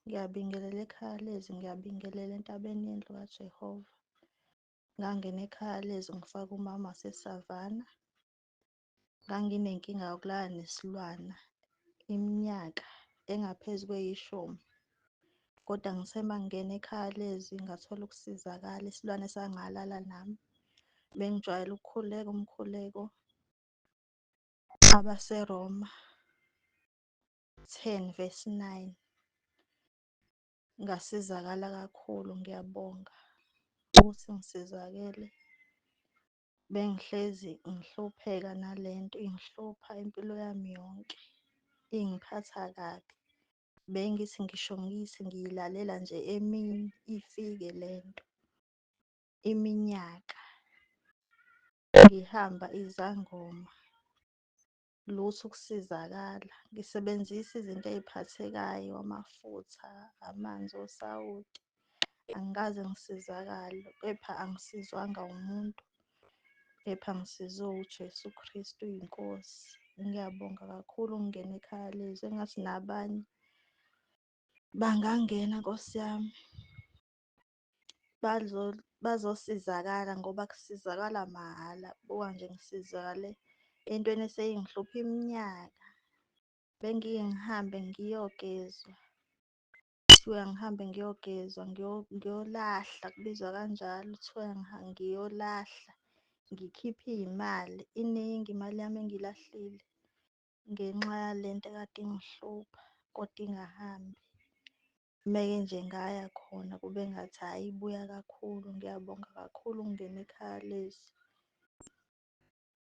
Ngiyabingelela ekhaya lezi, ngiyabingelela entabeni yendlu kaJehova. Ngangena ekhaya lezi ngifaka umama wasesavana. Nganginenkinga yokulala nesilwana iminyaka engaphezu kweyishumi. Kodwa ngithe uma ngingena ekhaya lezi ngathola ukusizakala, isilwane sangalala nami. Bengijwayele ukukhuleka umkhuleko abaseRoma 10:9. Ngasizakala kakhulu, ngiyabonga ukuthi ngisizakele. Bengihlezi ngihlupheka nalento ingihlupha impilo yami yonke, ingiphatha kabi. Bengithi ngisho ngithi ngiyilalela nje emini ifike lento iminyaka ngihamba izangoma lutho ukusizakala. Ngisebenzisa izinto ey'phathekayo, amafutha, amanzi osawoti. Angikaze ngisizakale, kepha angisizwanga umuntu, kepha ngisizwe uJesu Kristu iNkosi. Ngiyabonga kakhulu ukungena ekhaya lezi, engathi nabanye bangangena Nkosi yami bazosizakala ngoba kusizakala mahhala. Buka nje ngisizakale entweni eseyingihlupha iminyaka. Bengiye ngihambe ngiyogezwa, kuthiwa ngihambe ngiyogezwa ngiyolahla, kubizwa kanjalo. Kuthiwa ngiyolahla ngikhiphe iy'mali, iningi imali yami engilahlile ngenxa yalento ekade ingihlupha kodwa ingahambi. Meke nje ngaya khona kube ngathi hhayi ibuya kakhulu. Ngiyabonga kakhulu ukungena ekhaya lezi.